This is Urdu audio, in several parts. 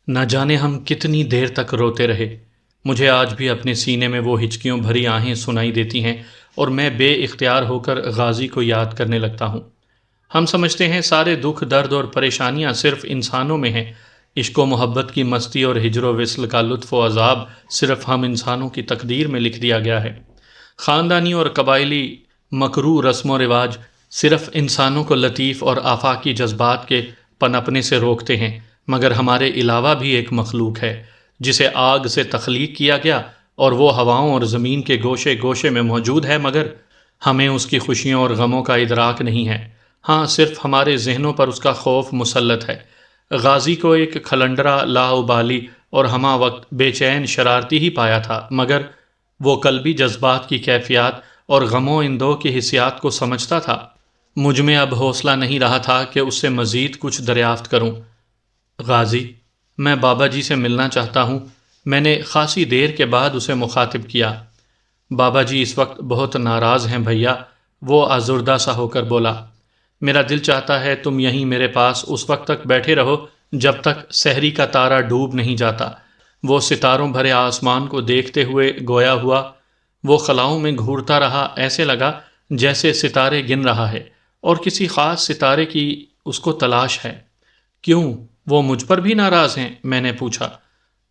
نہ جانے ہم کتنی دیر تک روتے رہے۔ مجھے آج بھی اپنے سینے میں وہ ہچکیوں بھری آہیں سنائی دیتی ہیں اور میں بے اختیار ہو کر غازی کو یاد کرنے لگتا ہوں۔ ہم سمجھتے ہیں سارے دکھ درد اور پریشانیاں صرف انسانوں میں ہیں۔ عشق و محبت کی مستی اور ہجر و وصل کا لطف و عذاب صرف ہم انسانوں کی تقدیر میں لکھ دیا گیا ہے۔ خاندانی اور قبائلی مکروہ رسم و رواج صرف انسانوں کو لطیف اور آفاقی جذبات کے پنپنے سے روکتے ہیں، مگر ہمارے علاوہ بھی ایک مخلوق ہے جسے آگ سے تخلیق کیا گیا اور وہ ہواؤں اور زمین کے گوشے گوشے میں موجود ہے، مگر ہمیں اس کی خوشیوں اور غموں کا ادراک نہیں ہے۔ ہاں، صرف ہمارے ذہنوں پر اس کا خوف مسلط ہے۔ غازی کو ایک کھلنڈرا لاابالی اور ہمہ وقت بے چین شرارتی ہی پایا تھا، مگر وہ قلبی جذبات کی کیفیات اور غموں اندوہ کی حسیات کو سمجھتا تھا۔ مجھ میں اب حوصلہ نہیں رہا تھا کہ اس سے مزید کچھ دریافت کروں۔ غازی، میں بابا جی سے ملنا چاہتا ہوں۔ میں نے خاصی دیر کے بعد اسے مخاطب کیا۔ بابا جی اس وقت بہت ناراض ہیں بھیا، وہ آزردہ سا ہو کر بولا۔ میرا دل چاہتا ہے تم یہیں میرے پاس اس وقت تک بیٹھے رہو جب تک سحری کا تارا ڈوب نہیں جاتا۔ وہ ستاروں بھرے آسمان کو دیکھتے ہوئے گویا ہوا۔ وہ خلاؤں میں گھورتا رہا، ایسے لگا جیسے ستارے گن رہا ہے اور کسی خاص ستارے کی اس کو تلاش ہے۔ کیوں، وہ مجھ پر بھی ناراض ہیں؟ میں نے پوچھا۔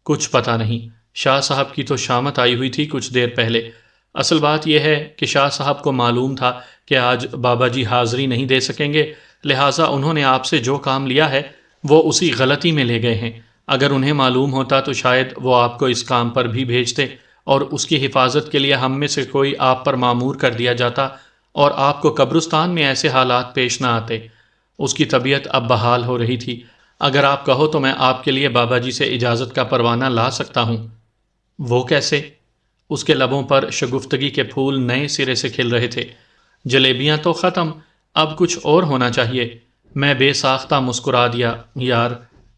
کچھ پتہ نہیں، شاہ صاحب کی تو شامت آئی ہوئی تھی کچھ دیر پہلے۔ اصل بات یہ ہے کہ شاہ صاحب کو معلوم تھا کہ آج بابا جی حاضری نہیں دے سکیں گے، لہٰذا انہوں نے آپ سے جو کام لیا ہے وہ اسی غلطی میں لے گئے ہیں۔ اگر انہیں معلوم ہوتا تو شاید وہ آپ کو اس کام پر بھی بھیجتے اور اس کی حفاظت کے لیے ہم میں سے کوئی آپ پر مامور کر دیا جاتا اور آپ کو قبرستان میں ایسے حالات پیش نہ آتے۔ اس کی طبیعت اب بحال ہو رہی تھی۔ اگر آپ کہو تو میں آپ کے لیے بابا جی سے اجازت کا پروانہ لا سکتا ہوں۔ وہ کیسے؟ اس کے لبوں پر شگفتگی کے پھول نئے سرے سے کھل رہے تھے۔ جلیبیاں تو ختم، اب کچھ اور ہونا چاہیے۔ میں بے ساختہ مسکرا دیا۔ یار،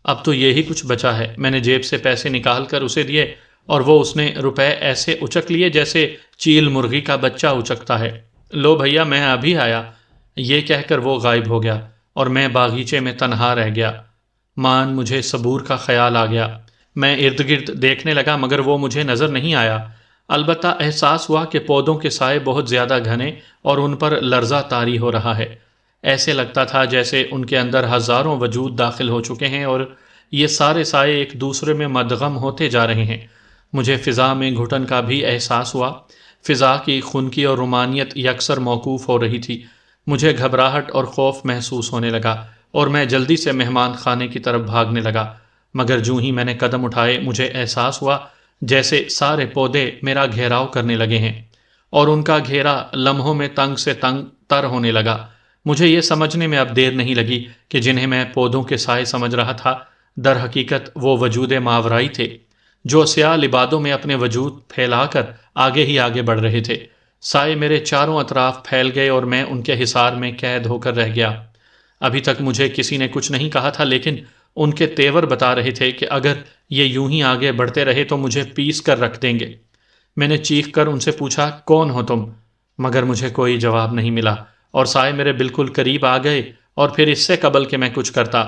اب تو یہی کچھ بچا ہے۔ میں نے جیب سے پیسے نکال کر اسے دیے اور وہ اس نے روپے ایسے اچک لیے جیسے چیل مرغی کا بچہ اچکتا ہے۔ لو بھیا، میں ابھی آیا۔ یہ کہہ کر وہ غائب ہو گیا اور میں باغیچے میں تنہا رہ گیا۔ مجھے صبور کا خیال آ گیا۔ میں ارد گرد دیکھنے لگا مگر وہ مجھے نظر نہیں آیا۔ البتہ احساس ہوا کہ پودوں کے سائے بہت زیادہ گھنے اور ان پر لرزہ طاری ہو رہا ہے۔ ایسے لگتا تھا جیسے ان کے اندر ہزاروں وجود داخل ہو چکے ہیں اور یہ سارے سائے ایک دوسرے میں مدغم ہوتے جا رہے ہیں۔ مجھے فضا میں گھٹن کا بھی احساس ہوا۔ فضا کی خنکی اور رومانیت یکسر موقوف ہو رہی تھی۔ مجھے گھبراہٹ اور خوف محسوس ہونے لگا اور میں جلدی سے مہمان خانے کی طرف بھاگنے لگا، مگر جوں ہی میں نے قدم اٹھائے مجھے احساس ہوا جیسے سارے پودے میرا گھیراؤ کرنے لگے ہیں اور ان کا گھیرا لمحوں میں تنگ سے تنگ تر ہونے لگا۔ مجھے یہ سمجھنے میں اب دیر نہیں لگی کہ جنہیں میں پودوں کے سائے سمجھ رہا تھا در حقیقت وہ وجود ماورائی تھے جو سیاہ لبادوں میں اپنے وجود پھیلا کر آگے ہی آگے بڑھ رہے تھے۔ سائے میرے چاروں اطراف پھیل گئے اور میں ان کے حصار میں قید ہو کر رہ گیا۔ ابھی تک مجھے کسی نے کچھ نہیں کہا تھا، لیکن ان کے تیور بتا رہے تھے کہ اگر یہ یوں ہی آگے بڑھتے رہے تو مجھے پیس کر رکھ دیں گے۔ میں نے چیخ کر ان سے پوچھا، کون ہو تم؟ مگر مجھے کوئی جواب نہیں ملا اور سائے میرے بالکل قریب آ گئے اور پھر اس سے قبل کہ میں کچھ کرتا،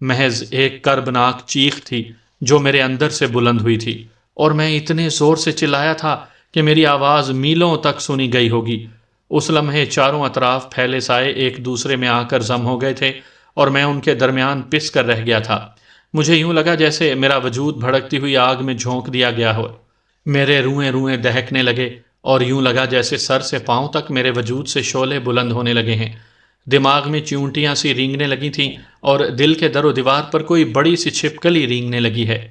محض ایک کربناک چیخ تھی جو میرے اندر سے بلند ہوئی تھی اور میں اتنے زور سے چلایا تھا کہ میری آواز میلوں تک سنی گئی ہوگی۔ اس لمحے چاروں اطراف پھیلے سائے ایک دوسرے میں آ کر ضم ہو گئے تھے اور میں ان کے درمیان پس کر رہ گیا تھا۔ مجھے یوں لگا جیسے میرا وجود بھڑکتی ہوئی آگ میں جھونک دیا گیا ہو۔ میرے روئیں روئیں دہکنے لگے اور یوں لگا جیسے سر سے پاؤں تک میرے وجود سے شعلے بلند ہونے لگے ہیں۔ دماغ میں چیونٹیاں سی رینگنے لگی تھیں اور دل کے در و دیوار پر کوئی بڑی سی چھپکلی رینگنے لگی ہے۔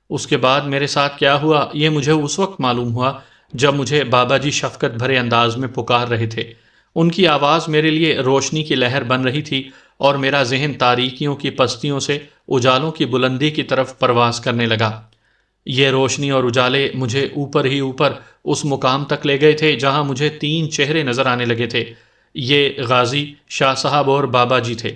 اس کے بعد میرے ساتھ کیا ہوا یہ مجھے اس وقت معلوم ہوا جب مجھے بابا جی شفقت بھرے انداز میں پکار رہے تھے۔ ان کی آواز میرے لیے روشنی کی لہر بن رہی تھی اور میرا ذہن تاریکیوں کی پستیوں سے اجالوں کی بلندی کی طرف پرواز کرنے لگا۔ یہ روشنی اور اجالے مجھے اوپر ہی اوپر اس مقام تک لے گئے تھے جہاں مجھے 3 چہرے نظر آنے لگے تھے۔ یہ غازی، شاہ صاحب اور بابا جی تھے۔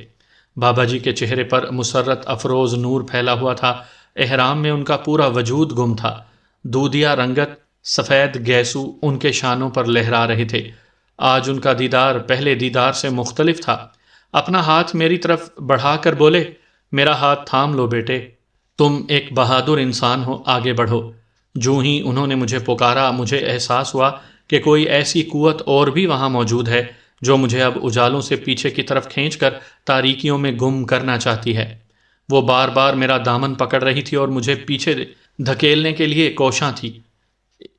بابا جی کے چہرے پر مسرت افروز نور پھیلا ہوا تھا۔ احرام میں ان کا پورا وجود گم تھا۔ دودھیا رنگت، سفید گیسو ان کے شانوں پر لہرا رہے تھے۔ آج ان کا دیدار پہلے دیدار سے مختلف تھا۔ اپنا ہاتھ میری طرف بڑھا کر بولے، میرا ہاتھ تھام لو بیٹے۔ تم ایک بہادر انسان ہو، آگے بڑھو۔ جو ہی انہوں نے مجھے پکارا، مجھے احساس ہوا کہ کوئی ایسی قوت اور بھی وہاں موجود ہے جو مجھے اب اجالوں سے پیچھے کی طرف کھینچ کر تاریکیوں میں گم کرنا چاہتی ہے۔ وہ بار بار میرا دامن پکڑ رہی تھی اور مجھے پیچھے دھکیلنے کے لیے کوشاں تھی۔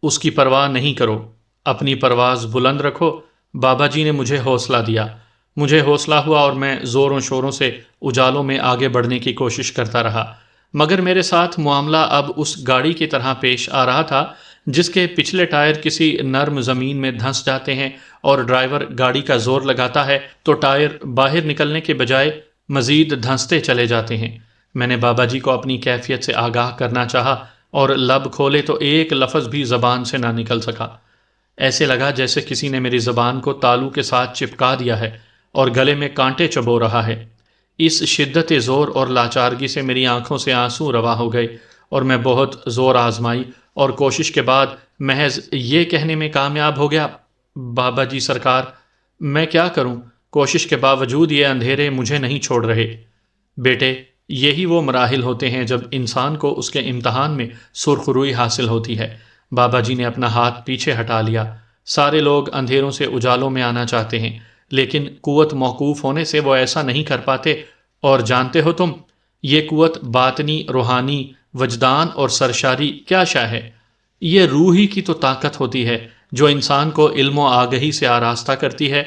اس کی پرواہ نہیں کرو، اپنی پرواز بلند رکھو۔ بابا جی نے مجھے حوصلہ دیا۔ مجھے حوصلہ ہوا اور میں زوروں شوروں سے اجالوں میں آگے بڑھنے کی کوشش کرتا رہا، مگر میرے ساتھ معاملہ اب اس گاڑی کی طرح پیش آ رہا تھا جس کے پچھلے ٹائر کسی نرم زمین میں دھنس جاتے ہیں اور ڈرائیور گاڑی کا زور لگاتا ہے تو ٹائر باہر نکلنے کے بجائے مزید دھنستے چلے جاتے ہیں۔ میں نے بابا جی کو اپنی کیفیت سے آگاہ کرنا چاہا اور لب کھولے تو ایک لفظ بھی زبان سے نہ نکل سکا۔ ایسے لگا جیسے کسی نے میری زبان کو تالو کے ساتھ چپکا دیا ہے اور گلے میں کانٹے چبو رہا ہے۔ اس شدت زور اور لاچارگی سے میری آنکھوں سے آنسو روا ہو گئے اور میں بہت زور آزمائی اور کوشش کے بعد محض یہ کہنے میں کامیاب ہو گیا، بابا جی سرکار، میں کیا کروں؟ کوشش کے باوجود یہ اندھیرے مجھے نہیں چھوڑ رہے۔ بیٹے، یہی وہ مراحل ہوتے ہیں جب انسان کو اس کے امتحان میں سرخ روئی حاصل ہوتی ہے۔ بابا جی نے اپنا ہاتھ پیچھے ہٹا لیا۔ سارے لوگ اندھیروں سے اجالوں میں آنا چاہتے ہیں، لیکن قوت موقوف ہونے سے وہ ایسا نہیں کر پاتے۔ اور جانتے ہو تم، یہ قوت باطنی، روحانی، وجدان اور سرشاری کیا شے ہے؟ یہ روح ہی کی تو طاقت ہوتی ہے جو انسان کو علم و آگہی سے آراستہ کرتی ہے۔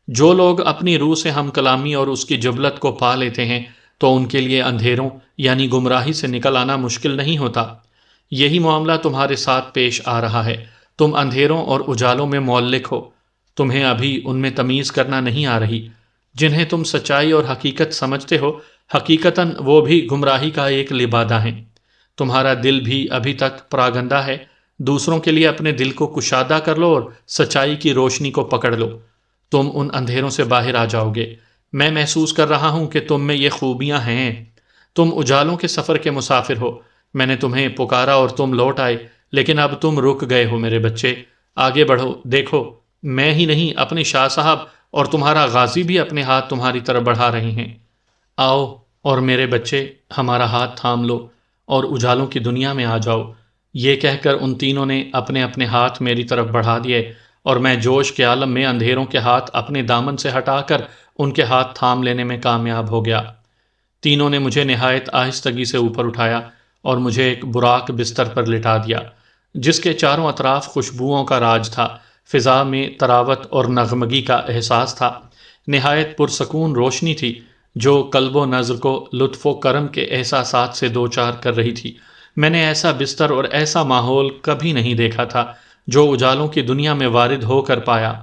جو لوگ اپنی روح سے ہم کلامی اور اس کی جبلت کو پا لیتے ہیں تو ان کے لیے اندھیروں یعنی گمراہی سے نکل آنا مشکل نہیں ہوتا۔ یہی معاملہ تمہارے ساتھ پیش آ رہا ہے۔ تم اندھیروں اور اجالوں میں معلق ہو، تمہیں ابھی ان میں تمیز کرنا نہیں آ رہی۔ جنہیں تم سچائی اور حقیقت سمجھتے ہو، حقیقتاً وہ بھی گمراہی کا ایک لبادہ ہیں۔ تمہارا دل بھی ابھی تک پراگندہ ہے۔ دوسروں کے لیے اپنے دل کو کشادہ کر لو اور سچائی کی روشنی کو پکڑ لو، تم ان اندھیروں سے باہر آ جاؤ گے۔ میں محسوس کر رہا ہوں کہ تم میں یہ خوبیاں ہیں۔ تم اجالوں کے سفر کے مسافر ہو۔ میں نے تمہیں پکارا اور تم لوٹ آئے، لیکن اب تم رک گئے ہو میرے بچے۔ آگے بڑھو، دیکھو، میں ہی نہیں، اپنے شاہ صاحب اور تمہارا غازی بھی اپنے ہاتھ تمہاری طرف بڑھا رہے ہیں۔ آؤ اور میرے بچے، ہمارا ہاتھ تھام لو اور اجالوں کی دنیا میں آ جاؤ۔ یہ کہہ کر ان تینوں نے اپنے اپنے ہاتھ میری طرف بڑھا دیے اور میں جوش کے عالم میں اندھیروں کے ہاتھ اپنے دامن سے ہٹا کر ان کے ہاتھ تھام لینے میں کامیاب ہو گیا۔ تینوں نے مجھے نہایت آہستگی سے اوپر اٹھایا اور مجھے ایک براق بستر پر لٹا دیا جس کے چاروں اطراف خوشبوؤں کا راج تھا۔ فضا میں تراوت اور نغمگی کا احساس تھا۔ نہایت پرسکون روشنی تھی جو قلب و نظر کو لطف و کرم کے احساسات سے دوچار کر رہی تھی۔ میں نے ایسا بستر اور ایسا ماحول کبھی نہیں دیکھا تھا جو اجالوں کی دنیا میں وارد ہو کر پایا۔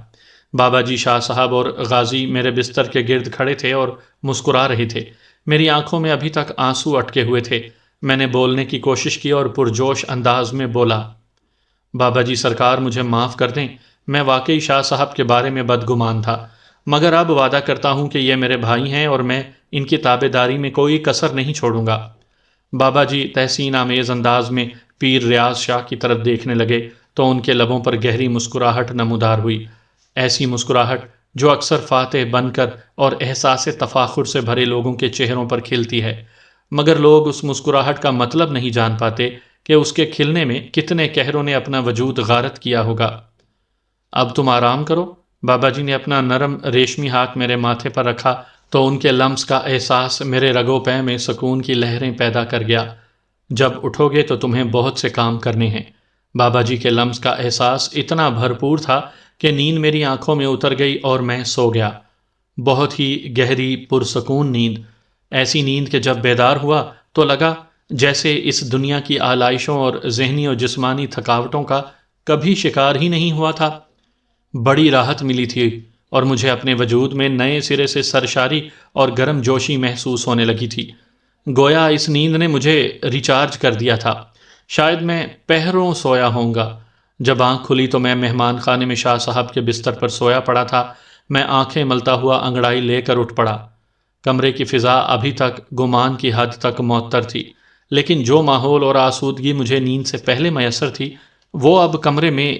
بابا جی، شاہ صاحب اور غازی میرے بستر کے گرد کھڑے تھے اور مسکرا رہے تھے۔ میری آنکھوں میں ابھی تک آنسو اٹکے ہوئے تھے۔ میں نے بولنے کی کوشش کی اور پرجوش انداز میں بولا، بابا جی سرکار، مجھے معاف کر دیں، میں واقعی شاہ صاحب کے بارے میں بدگمان تھا، مگر اب وعدہ کرتا ہوں کہ یہ میرے بھائی ہیں اور میں ان کی تابع داری میں کوئی کسر نہیں چھوڑوں گا۔ بابا جی تحسین آمیز انداز میں پیر ریاض شاہ کی طرف دیکھنے لگے تو ان کے لبوں پر گہری مسکراہٹ نمودار ہوئی، ایسی مسکراہٹ جو اکثر فاتح بن کر اور احساس تفاخر سے بھرے لوگوں کے چہروں پر کھلتی ہے، مگر لوگ اس مسکراہٹ کا مطلب نہیں جان پاتے کہ اس کے کھلنے میں کتنے قہروں نے اپنا وجود غارت کیا ہوگا۔ اب تم آرام کرو۔ بابا جی نے اپنا نرم ریشمی ہاتھ میرے ماتھے پر رکھا تو ان کے لمس کا احساس میرے رگو پے میں سکون کی لہریں پیدا کر گیا۔ جب اٹھو گے تو تمہیں بہت سے کام کرنے ہیں۔ بابا جی کے لمس کا احساس اتنا بھرپور تھا کہ نیند میری آنکھوں میں اتر گئی اور میں سو گیا۔ بہت ہی گہری پرسکون نیند، ایسی نیند کہ جب بیدار ہوا تو لگا جیسے اس دنیا کی آلائشوں اور ذہنی اور جسمانی تھکاوٹوں کا کبھی شکار ہی نہیں ہوا تھا۔ بڑی راحت ملی تھی اور مجھے اپنے وجود میں نئے سرے سے سرشاری اور گرم جوشی محسوس ہونے لگی تھی، گویا اس نیند نے مجھے ریچارج کر دیا تھا۔ شاید میں پہروں سویا ہوں گا۔ جب آنکھ کھلی تو میں مہمان خانے میں شاہ صاحب کے بستر پر سویا پڑا تھا۔ میں آنکھیں ملتا ہوا انگڑائی لے کر اٹھ پڑا۔ کمرے کی فضا ابھی تک گمان کی حد تک معطر تھی، لیکن جو ماحول اور آسودگی مجھے نیند سے پہلے میسر تھی وہ اب کمرے میں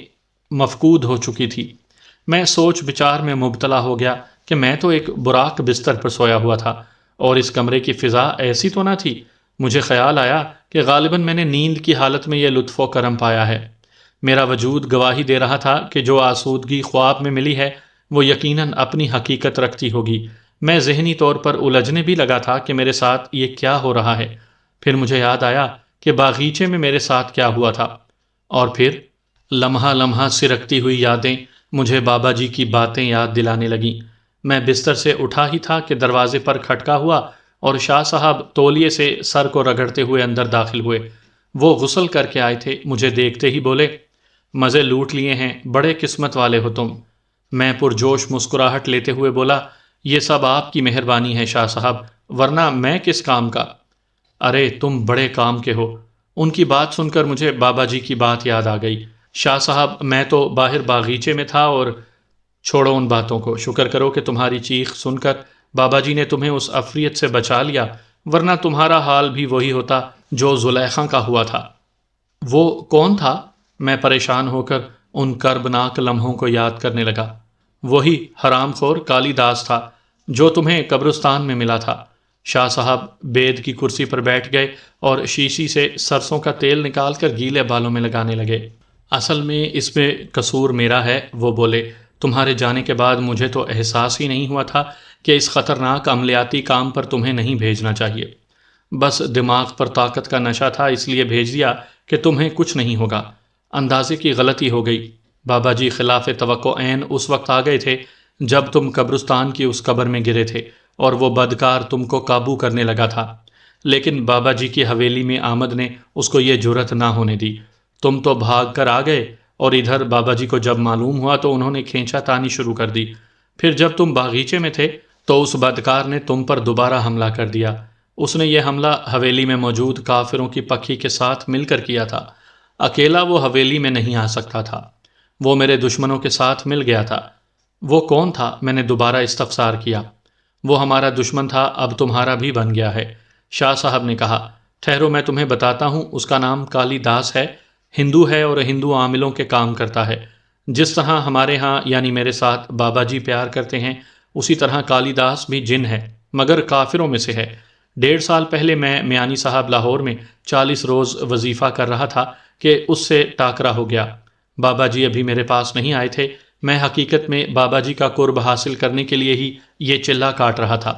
مفقود ہو چکی تھی۔ میں سوچ بچار میں مبتلا ہو گیا کہ میں تو ایک براق بستر پر سویا ہوا تھا اور اس کمرے کی فضا ایسی تو نہ تھی۔ مجھے خیال آیا کہ غالباً میں نے نیند کی حالت میں یہ لطف و کرم پایا ہے۔ میرا وجود گواہی دے رہا تھا کہ جو آسودگی خواب میں ملی ہے وہ یقیناً اپنی حقیقت رکھتی ہوگی۔ میں ذہنی طور پر الجھنے بھی لگا تھا کہ میرے ساتھ یہ کیا ہو رہا ہے۔ پھر مجھے یاد آیا کہ باغیچے میں میرے ساتھ کیا ہوا تھا، اور پھر لمحہ لمحہ سرکتی ہوئی یادیں مجھے بابا جی کی باتیں یاد دلانے لگیں۔ میں بستر سے اٹھا ہی تھا کہ دروازے پر کھٹکا ہوا اور شاہ صاحب تولیے سے سر کو رگڑتے ہوئے اندر داخل ہوئے۔ وہ غسل کر کے آئے تھے۔ مجھے دیکھتے ہی بولے، مزے لوٹ لیے ہیں، بڑے قسمت والے ہو تم۔ میں پرجوش مسکراہٹ لیتے ہوئے بولا، یہ سب آپ کی مہربانی ہے شاہ صاحب، ورنہ میں کس کام کا؟ ارے تم بڑے کام کے ہو۔ ان کی بات سن کر مجھے بابا جی کی بات یاد آ گئی۔ شاہ صاحب میں تو باہر باغیچے میں تھا، اور چھوڑو ان باتوں کو، شکر کرو کہ تمہاری چیخ سن کر بابا جی نے تمہیں اس عفریت سے بچا لیا، ورنہ تمہارا حال بھی وہی ہوتا جو زلیخا کا ہوا تھا۔ وہ کون تھا؟ میں پریشان ہو کر ان کربناک لمحوں کو یاد کرنے لگا۔ وہی حرام خور کالی داس تھا جو تمہیں قبرستان میں ملا تھا۔ شاہ صاحب بید کی کرسی پر بیٹھ گئے اور شیشی سے سرسوں کا تیل نکال کر گیلے بالوں میں لگانے لگے۔ اصل میں اس میں قصور میرا ہے، وہ بولے، تمہارے جانے کے بعد مجھے تو احساس ہی نہیں ہوا تھا کہ اس خطرناک عملیاتی کام پر تمہیں نہیں بھیجنا چاہیے۔ بس دماغ پر طاقت کا نشہ تھا، اس لیے بھیج دیا کہ تمہیں کچھ نہیں ہوگا۔ اندازے کی غلطی ہو گئی۔ بابا جی خلاف توقع عین اس وقت آ گئے تھے جب تم قبرستان کی اس قبر میں گرے تھے اور وہ بدکار تم کو قابو کرنے لگا تھا، لیکن بابا جی کی حویلی میں آمد نے اس کو یہ جرأت نہ ہونے دی۔ تم تو بھاگ کر آ گئے، اور ادھر بابا جی کو جب معلوم ہوا تو انہوں نے کھینچا تانی شروع کر دی۔ پھر جب تم باغیچے میں تھے تو اس بدکار نے تم پر دوبارہ حملہ کر دیا۔ اس نے یہ حملہ حویلی میں موجود کافروں کی پکھی کے ساتھ مل کر کیا تھا۔ اکیلا وہ حویلی میں نہیں آ سکتا تھا، وہ میرے دشمنوں کے ساتھ مل گیا تھا۔ وہ کون تھا؟ میں نے دوبارہ استفسار کیا۔ وہ ہمارا دشمن تھا، اب تمہارا بھی بن گیا ہے، شاہ صاحب نے کہا۔ ٹھہرو میں تمہیں بتاتا ہوں۔ اس کا نام کالی داس ہے، ہندو ہے اور ہندو عاملوں کے کام کرتا ہے۔ جس طرح ہمارے ہاں یعنی میرے ساتھ بابا جی پیار کرتے ہیں، اسی طرح کالی داس بھی جن ہے، مگر کافروں میں سے ہے۔ 1.5 سال پہلے میں میانی صاحب لاہور میں 40 روز وظیفہ کر رہا تھا کہ اس سے ٹاکرا ہو گیا۔ بابا جی ابھی میرے پاس نہیں آئے تھے۔ میں حقیقت میں بابا جی کا قرب حاصل کرنے کے لیے ہی یہ چلہ کاٹ رہا تھا۔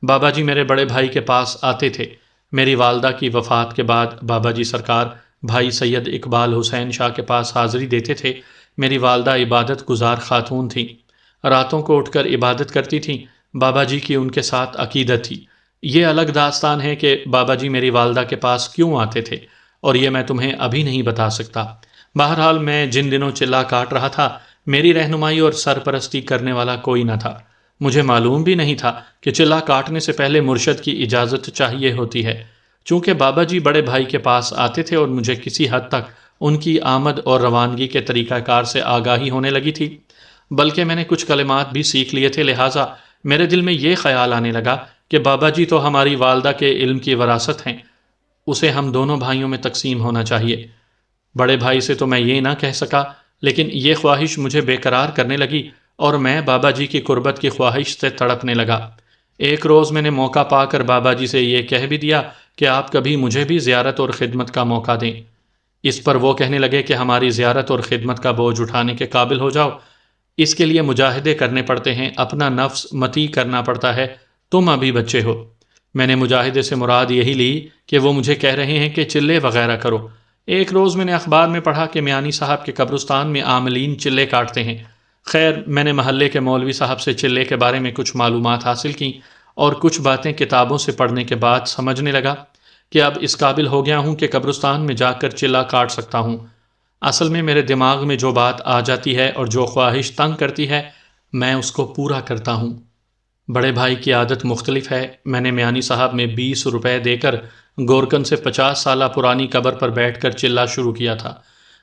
بابا جی میرے بڑے بھائی کے پاس آتے تھے۔ میری والدہ کی وفات کے بعد بابا جی سرکار بھائی سید اقبال حسین شاہ کے پاس حاضری دیتے تھے۔ میری والدہ عبادت گزار خاتون تھیں، راتوں کو اٹھ کر عبادت کرتی تھیں۔ بابا جی کی ان کے ساتھ عقیدت تھی۔ یہ الگ داستان ہے کہ بابا جی میری والدہ کے پاس کیوں آتے تھے، اور یہ میں تمہیں ابھی نہیں بتا سکتا۔ بہرحال میں جن دنوں چلہ کاٹ رہا تھا، میری رہنمائی اور سرپرستی کرنے والا کوئی نہ تھا۔ مجھے معلوم بھی نہیں تھا کہ چلہ کاٹنے سے پہلے مرشد کی اجازت چاہیے ہوتی ہے۔ چونکہ بابا جی بڑے بھائی کے پاس آتے تھے اور مجھے کسی حد تک ان کی آمد اور روانگی کے طریقہ کار سے آگاہی ہونے لگی تھی، بلکہ میں نے کچھ کلمات بھی سیکھ لیے تھے، لہٰذا میرے دل میں یہ خیال آنے لگا کہ بابا جی تو ہماری والدہ کے علم کی وراثت ہیں، اسے ہم دونوں بھائیوں میں تقسیم ہونا چاہیے۔ بڑے بھائی سے تو میں یہ نہ کہہ سکا، لیکن یہ خواہش مجھے بے قرار کرنے لگی اور میں بابا جی کی قربت کی خواہش سے تڑپنے لگا۔ ایک روز میں نے موقع پا کر بابا جی سے یہ کہہ بھی دیا کہ آپ کبھی مجھے بھی زیارت اور خدمت کا موقع دیں۔ اس پر وہ کہنے لگے کہ ہماری زیارت اور خدمت کا بوجھ اٹھانے کے قابل ہو جاؤ، اس کے لیے مجاہدے کرنے پڑتے ہیں، اپنا نفس مطیع کرنا پڑتا ہے، تم ابھی بچے ہو۔ میں نے مجاہدے سے مراد یہی لی کہ وہ مجھے کہہ رہے ہیں کہ چلے وغیرہ کرو۔ ایک روز میں نے اخبار میں پڑھا کہ میانی صاحب کے قبرستان میں عاملین چلے کاٹتے ہیں۔ خیر میں نے محلے کے مولوی صاحب سے چلے کے بارے میں کچھ معلومات حاصل کیں، اور کچھ باتیں کتابوں سے پڑھنے کے بعد سمجھنے لگا کہ اب اس قابل ہو گیا ہوں کہ قبرستان میں جا کر چلہ کاٹ سکتا ہوں۔ اصل میں میرے دماغ میں جو بات آ جاتی ہے اور جو خواہش تنگ کرتی ہے، میں اس کو پورا کرتا ہوں۔ بڑے بھائی کی عادت مختلف ہے۔ میں نے میانی صاحب میں 20 روپے دے کر گورکن سے 50 سالہ پرانی قبر پر بیٹھ کر چلہ شروع کیا تھا۔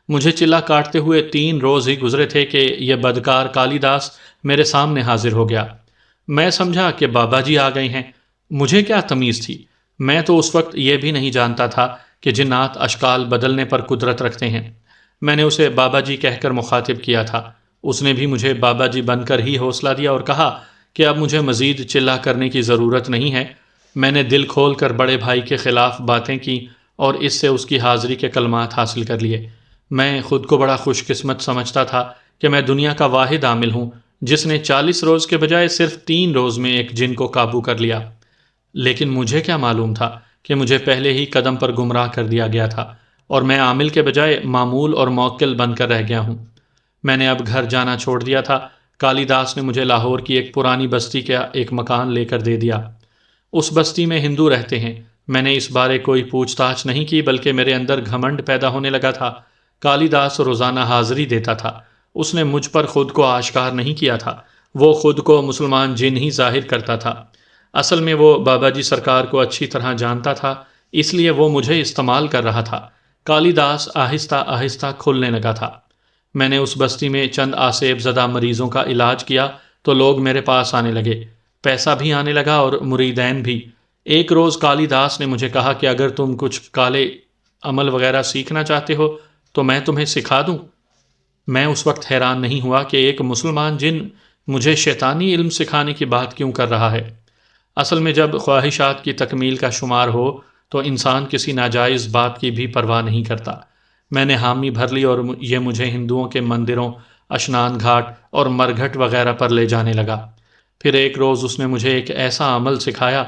مجھے چلہ کاٹتے ہوئے 3 روز ہی گزرے تھے کہ یہ بدکار کالی داس میرے سامنے حاضر ہو گیا۔ میں سمجھا کہ بابا جی آ گئے ہیں۔ مجھے کیا تمیز تھی؟ میں تو اس وقت یہ بھی نہیں جانتا تھا کہ جنات اشکال بدلنے پر قدرت رکھتے ہیں۔ میں نے اسے بابا جی کہہ کر مخاطب کیا تھا۔ اس نے بھی مجھے بابا جی بن کر ہی حوصلہ دیا اور کہا کہ اب مجھے مزید چلہ کرنے کی ضرورت نہیں ہے، میں نے دل کھول کر بڑے بھائی کے خلاف باتیں کی اور اس سے اس کی حاضری کے کلمات حاصل کر لیے۔ میں خود کو بڑا خوش قسمت سمجھتا تھا کہ میں دنیا کا واحد عامل ہوں جس نے 40 روز کے بجائے صرف 3 روز میں ایک جن کو قابو کر لیا۔ لیکن مجھے کیا معلوم تھا کہ مجھے پہلے ہی قدم پر گمراہ کر دیا گیا تھا اور میں عامل کے بجائے معمول اور موکل بن کر رہ گیا ہوں۔ میں نے اب گھر جانا چھوڑ دیا تھا۔ کالی داس نے مجھے لاہور کی ایک پرانی بستی کا ایک مکان لے کر دے دیا۔ اس بستی میں ہندو رہتے ہیں۔ میں نے اس بارے کوئی پوچھ تاچھ نہیں کی، بلکہ میرے اندر گھمنڈ پیدا ہونے لگا تھا۔ کالی داس روزانہ حاضری دیتا تھا۔ اس نے مجھ پر خود کو آشکار نہیں کیا تھا، وہ خود کو مسلمان جن ہی ظاہر کرتا تھا۔ اصل میں وہ بابا جی سرکار کو اچھی طرح جانتا تھا، اس لیے وہ مجھے استعمال کر رہا تھا۔ کالی داس آہستہ آہستہ کھلنے لگا تھا۔ میں نے اس بستی میں چند آسیب زدہ مریضوں کا علاج کیا تو لوگ میرے پاس آنے لگے، پیسہ بھی آنے لگا اور مریدین بھی۔ ایک روز کالی داس نے مجھے کہا کہ اگر تم کچھ کالے عمل وغیرہ سیکھنا چاہتے ہو تو میں تمہیں سکھا دوں۔ میں اس وقت حیران نہیں ہوا کہ ایک مسلمان جن مجھے شیطانی علم سکھانے کی بات کیوں کر رہا ہے۔ اصل میں جب خواہشات کی تکمیل کا شمار ہو تو انسان کسی ناجائز بات کی بھی پرواہ نہیں کرتا۔ میں نے حامی بھر لی اور یہ مجھے ہندوؤں کے مندروں، اشنان گھاٹ اور مرگھٹ وغیرہ پر لے جانے لگا۔ پھر ایک روز اس نے مجھے ایک ایسا عمل سکھایا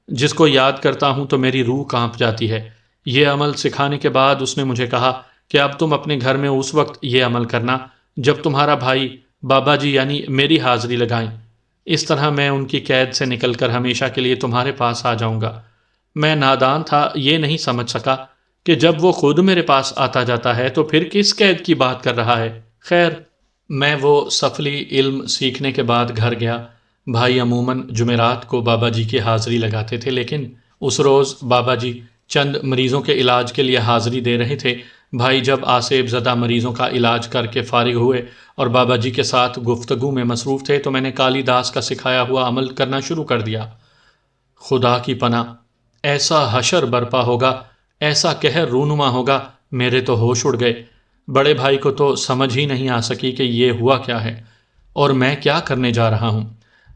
جس کو یاد کرتا ہوں تو میری روح کانپ جاتی ہے۔ یہ عمل سکھانے کے بعد اس نے مجھے کہا کہ اب تم اپنے گھر میں اس وقت یہ عمل کرنا جب تمہارا بھائی بابا جی یعنی میری حاضری لگائیں۔ اس طرح میں ان کی قید سے نکل کر ہمیشہ کے لیے تمہارے پاس آ جاؤں گا۔ میں نادان تھا، یہ نہیں سمجھ سکا کہ جب وہ خود میرے پاس آتا جاتا ہے تو پھر کس قید کی بات کر رہا ہے۔ خیر، میں وہ سفلی علم سیکھنے کے بعد گھر گیا۔ بھائی عموماً جمعرات کو بابا جی کی حاضری لگاتے تھے، لیکن اس روز بابا جی چند مریضوں کے علاج کے لیے حاضری دے رہے تھے۔ بھائی جب آسیب زدہ مریضوں کا علاج کر کے فارغ ہوئے اور بابا جی کے ساتھ گفتگو میں مصروف تھے تو میں نے کالی داس کا سکھایا ہوا عمل کرنا شروع کر دیا۔ خدا کی پناہ، ایسا حشر برپا ہوگا، ایسا قہر رونما ہوگا، میرے تو ہوش اڑ گئے۔ بڑے بھائی کو تو سمجھ ہی نہیں آ سکی کہ یہ ہوا کیا ہے اور میں کیا کرنے جا رہا ہوں۔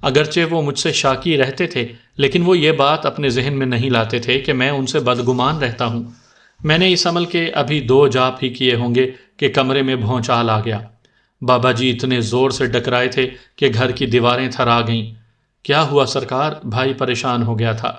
اگرچہ وہ مجھ سے شاکی رہتے تھے لیکن وہ یہ بات اپنے ذہن میں نہیں لاتے تھے کہ میں ان سے بدگمان رہتا ہوں۔ میں نے اس عمل کے ابھی 2 جاپ ہی کیے ہوں گے کہ کمرے میں بھونچال آ گیا۔ بابا جی اتنے زور سے ڈکرائے تھے کہ گھر کی دیواریں تھرا گئیں۔ کیا ہوا سرکار؟ بھائی پریشان ہو گیا تھا۔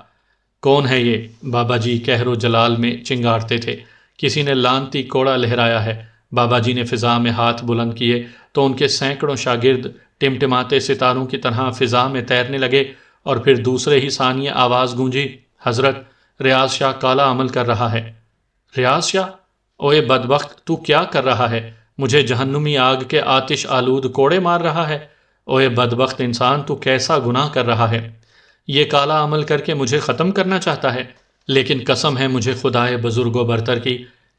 کون ہے یہ؟ بابا جی قہر و جلال میں چنگاڑتے تھے۔ کسی نے لانتی کوڑا لہرایا ہے۔ بابا جی نے فضا میں ہاتھ بلند کیے تو ان کے سینکڑوں شاگرد ٹمٹماتے ستاروں کی طرح فضا میں تیرنے لگے اور پھر دوسرے ہی ثانیے آواز گونجی، حضرت ریاض شاہ کالا عمل کر رہا ہے۔ ریاض شاہ؟ اوے بدبخت، تو کیا کر رہا ہے؟ مجھے جہنمی آگ کے آتش آلود کوڑے مار رہا ہے۔ اوے بدبخت انسان، تو کیسا گناہ کر رہا ہے؟ یہ کالا عمل کر کے مجھے ختم کرنا چاہتا ہے، لیکن قسم ہے مجھے خدائے بزرگ و برتر کی،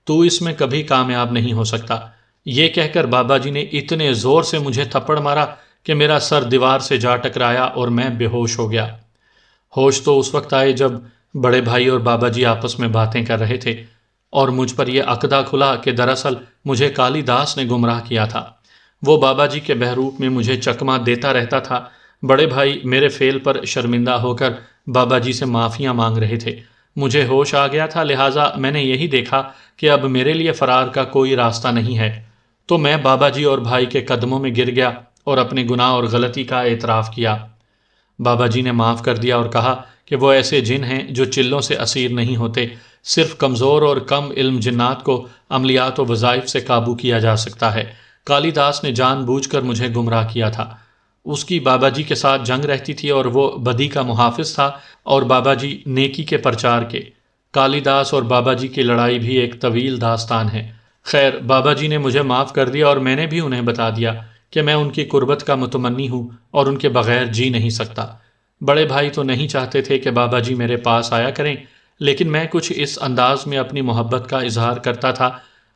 تو اس میں کبھی کامیاب نہیں ہو سکتا۔ یہ کہہ کر بابا جی نے اتنے زور سے مجھے تھپڑ مارا کہ میرا سر دیوار سے جا ٹکرایا اور میں بے ہوش ہو گیا۔ ہوش تو اس وقت آئے جب بڑے بھائی اور بابا جی آپس میں باتیں کر رہے تھے اور مجھ پر یہ عقدہ کھلا کہ دراصل مجھے کالی داس نے گمراہ کیا تھا۔ وہ بابا جی کے بہروپ میں مجھے چکمہ دیتا رہتا تھا۔ بڑے بھائی میرے فعل پر شرمندہ ہو کر بابا جی سے معافیاں مانگ رہے تھے۔ مجھے ہوش آ گیا تھا، لہٰذا میں نے یہی دیکھا کہ اب میرے لیے فرار کا کوئی راستہ نہیں ہے، تو میں بابا جی اور بھائی کے قدموں میں گر گیا اور اپنے گناہ اور غلطی کا اعتراف کیا۔ بابا جی نے معاف کر دیا اور کہا کہ وہ ایسے جن ہیں جو چلوں سے اسیر نہیں ہوتے، صرف کمزور اور کم علم جنات کو عملیات و وظائف سے قابو کیا جا سکتا ہے۔ کالی داس نے جان بوجھ کر مجھے گمراہ کیا تھا۔ اس کی بابا جی کے ساتھ جنگ رہتی تھی اور وہ بدی کا محافظ تھا اور بابا جی نیکی کے پرچار کے۔ کالی داس اور بابا جی کی لڑائی بھی ایک طویل داستان ہے۔ خیر، بابا جی نے مجھے معاف کر دیا اور میں نے بھی انہیں بتا دیا کہ میں ان کی قربت کا متمنی ہوں اور ان کے بغیر جی نہیں سکتا۔ بڑے بھائی تو نہیں چاہتے تھے کہ بابا جی میرے پاس آیا کریں، لیکن میں کچھ اس انداز میں اپنی محبت کا اظہار کرتا تھا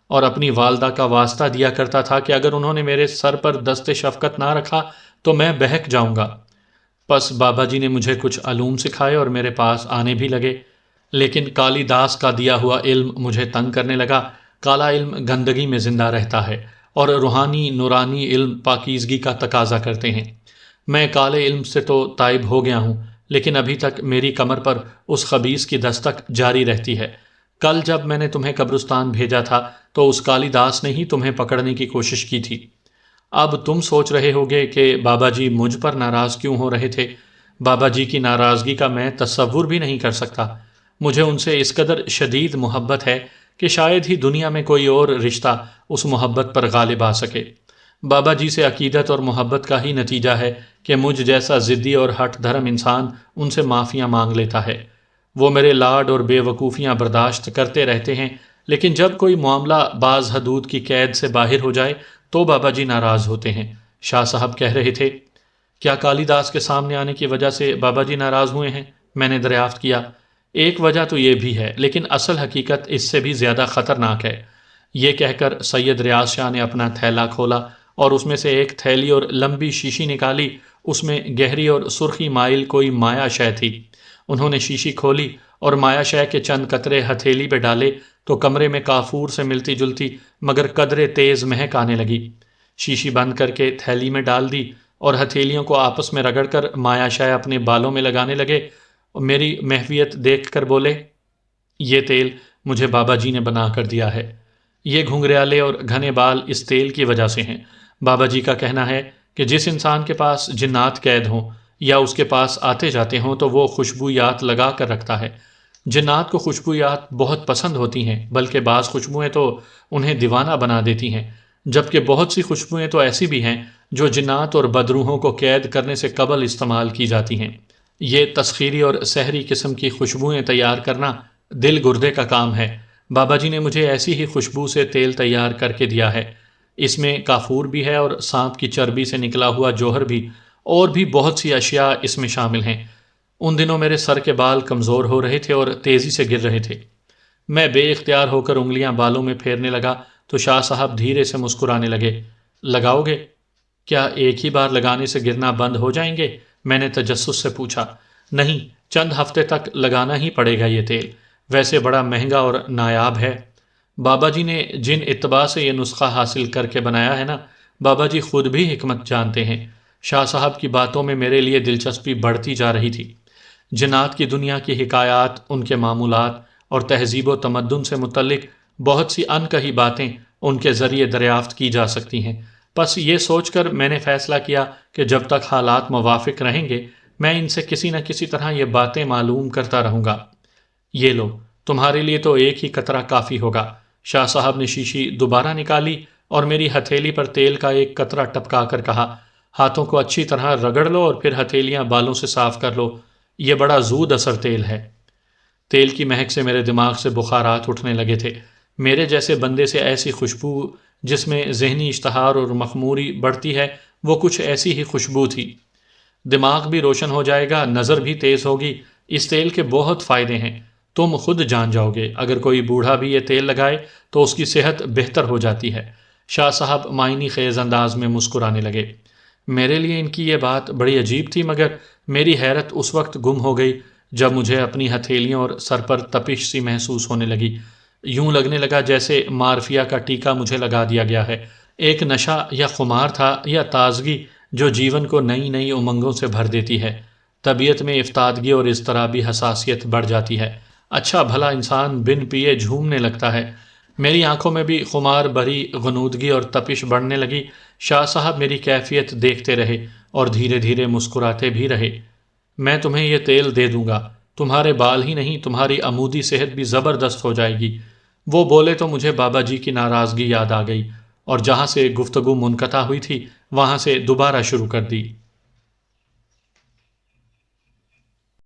اور اپنی والدہ کا واسطہ دیا کرتا تھا کہ اگر انہوں نے میرے سر پر دست شفقت نہ رکھا تو میں بہک جاؤں گا۔ پس بابا جی نے مجھے کچھ علوم سکھائے اور میرے پاس آنے بھی لگے، لیکن کالی داس کا دیا ہوا علم مجھے تنگ کرنے لگا۔ کالا علم گندگی میں زندہ رہتا ہے اور روحانی نورانی علم پاکیزگی کا تقاضا کرتے ہیں۔ میں کالے علم سے تو تائب ہو گیا ہوں، لیکن ابھی تک میری کمر پر اس خبیث کی دستک جاری رہتی ہے۔ کل جب میں نے تمہیں قبرستان بھیجا تھا تو اس کالی داس نے ہی تمہیں پکڑنے کی کوشش کی تھی۔ اب تم سوچ رہے ہوگے کہ بابا جی مجھ پر ناراض کیوں ہو رہے تھے۔ بابا جی کی ناراضگی کا میں تصور بھی نہیں کر سکتا۔ مجھے ان سے اس قدر شدید محبت ہے کہ شاید ہی دنیا میں کوئی اور رشتہ اس محبت پر غالب آ سکے۔ بابا جی سے عقیدت اور محبت کا ہی نتیجہ ہے کہ مجھ جیسا ضدی اور ہٹ دھرم انسان ان سے معافیاں مانگ لیتا ہے۔ وہ میرے لاڈ اور بے وقوفیاں برداشت کرتے رہتے ہیں، لیکن جب کوئی معاملہ بعض حدود کی قید سے باہر ہو جائے تو بابا جی ناراض ہوتے ہیں۔ شاہ صاحب کہہ رہے تھے، کیا کالی داس کے سامنے آنے کی وجہ سے بابا جی ناراض ہوئے ہیں؟ میں نے دریافت کیا، ایک وجہ تو یہ بھی ہے، لیکن اصل حقیقت اس سے بھی زیادہ خطرناک ہے۔ یہ کہہ کر سید ریاض شاہ نے اپنا تھیلا کھولا اور اس میں سے ایک تھیلی اور لمبی شیشی نکالی۔ اس میں گہری اور سرخی مائل کوئی مایا شے تھی۔ انہوں نے شیشی کھولی اور مایا شے کے چند قطرے ہتھیلی پہ ڈالے تو کمرے میں کافور سے ملتی جلتی مگر قدرے تیز مہک آنے لگی۔ شیشی بند کر کے تھیلی میں ڈال دی اور ہتھیلیوں کو آپس میں رگڑ کر مایا شے اپنے بالوں میں لگانے لگے اور میری محویت دیکھ کر بولے، یہ تیل مجھے بابا جی نے بنا کر دیا ہے۔ یہ گھنگریالے اور گھنے بال اس تیل کی وجہ سے ہیں۔ بابا جی کا کہنا ہے کہ جس انسان کے پاس جنات قید ہوں یا اس کے پاس آتے جاتے ہوں تو وہ خوشبویات لگا کر رکھتا ہے۔ جنات کو خوشبویات بہت پسند ہوتی ہیں، بلکہ بعض خوشبوئیں تو انہیں دیوانہ بنا دیتی ہیں، جبکہ بہت سی خوشبوئیں تو ایسی بھی ہیں جو جنات اور بدروحوں کو قید کرنے سے قبل استعمال کی جاتی ہیں۔ یہ تسخیری اور سحری قسم کی خوشبوئیں تیار کرنا دل گردے کا کام ہے۔ بابا جی نے مجھے ایسی ہی خوشبو سے تیل تیار کر کے دیا ہے۔ اس میں کافور بھی ہے اور سانپ کی چربی سے نکلا ہوا جوہر بھی، اور بھی بہت سی اشیاء اس میں شامل ہیں۔ ان دنوں میرے سر کے بال کمزور ہو رہے تھے اور تیزی سے گر رہے تھے۔ میں بے اختیار ہو کر انگلیاں بالوں میں پھیرنے لگا تو شاہ صاحب دھیرے سے مسکرانے لگے۔ لگاؤ گے؟ کیا ایک ہی بار لگانے سے گرنا بند ہو جائیں گے؟ میں نے تجسس سے پوچھا۔ نہیں، چند ہفتے تک لگانا ہی پڑے گا یہ تیل، ویسے بڑا مہنگا اور نایاب ہے۔ بابا جی نے جن اتباع سے یہ نسخہ حاصل کر کے بنایا ہے نا، بابا جی خود بھی حکمت جانتے ہیں۔ شاہ صاحب کی باتوں میں میرے لیے دلچسپی بڑھتی جا رہی تھی۔ جنات کی دنیا کی حکایات، ان کے معمولات اور تہذیب و تمدن سے متعلق بہت سی ان کہی باتیں ان کے ذریعے دریافت کی جا سکتی ہیں۔ بس یہ سوچ کر میں نے فیصلہ کیا کہ جب تک حالات موافق رہیں گے میں ان سے کسی نہ کسی طرح یہ باتیں معلوم کرتا رہوں گا۔ یہ لو، تمہارے لیے تو ایک ہی قطرہ کافی ہوگا۔ شاہ صاحب نے شیشی دوبارہ نکالی اور میری ہتھیلی پر تیل کا ایک قطرہ ٹپکا کر کہا، ہاتھوں کو اچھی طرح رگڑ لو اور پھر ہتھیلیاں بالوں سے صاف کر لو، یہ بڑا زود اثر تیل ہے۔ تیل کی مہک سے میرے دماغ سے بخارات اٹھنے لگے تھے۔ میرے جیسے بندے سے ایسی خوشبو جس میں ذہنی اشتہار اور مخموری بڑھتی ہے، وہ کچھ ایسی ہی خوشبو تھی۔ دماغ بھی روشن ہو جائے گا، نظر بھی تیز ہوگی۔ اس تیل کے بہت فائدے ہیں، تم خود جان جاؤ گے۔ اگر کوئی بوڑھا بھی یہ تیل لگائے تو اس کی صحت بہتر ہو جاتی ہے۔ شاہ صاحب معنی خیز انداز میں مسکرانے لگے۔ میرے لیے ان کی یہ بات بڑی عجیب تھی، مگر میری حیرت اس وقت گم ہو گئی جب مجھے اپنی ہتھیلیوں اور سر پر تپش سی محسوس ہونے لگی۔ یوں لگنے لگا جیسے مارفیا کا ٹیکہ مجھے لگا دیا گیا ہے۔ ایک نشہ یا خمار تھا یا تازگی جو جیون کو نئی نئی امنگوں سے بھر دیتی ہے۔ طبیعت میں افتادگی اور اضطرابی حساسیت بڑھ جاتی ہے۔ اچھا بھلا انسان بن پیے جھومنے لگتا ہے۔ میری آنکھوں میں بھی خمار بھری غنودگی اور تپش بڑھنے لگی۔ شاہ صاحب میری کیفیت دیکھتے رہے اور دھیرے دھیرے مسکراتے بھی رہے۔ میں تمہیں یہ تیل دے دوں گا، تمہارے بال ہی نہیں تمہاری عمودی صحت بھی زبردست ہو جائے گی۔ وہ بولے تو مجھے بابا جی کی ناراضگی یاد آ گئی اور جہاں سے گفتگو منقطع ہوئی تھی وہاں سے دوبارہ شروع کر دی۔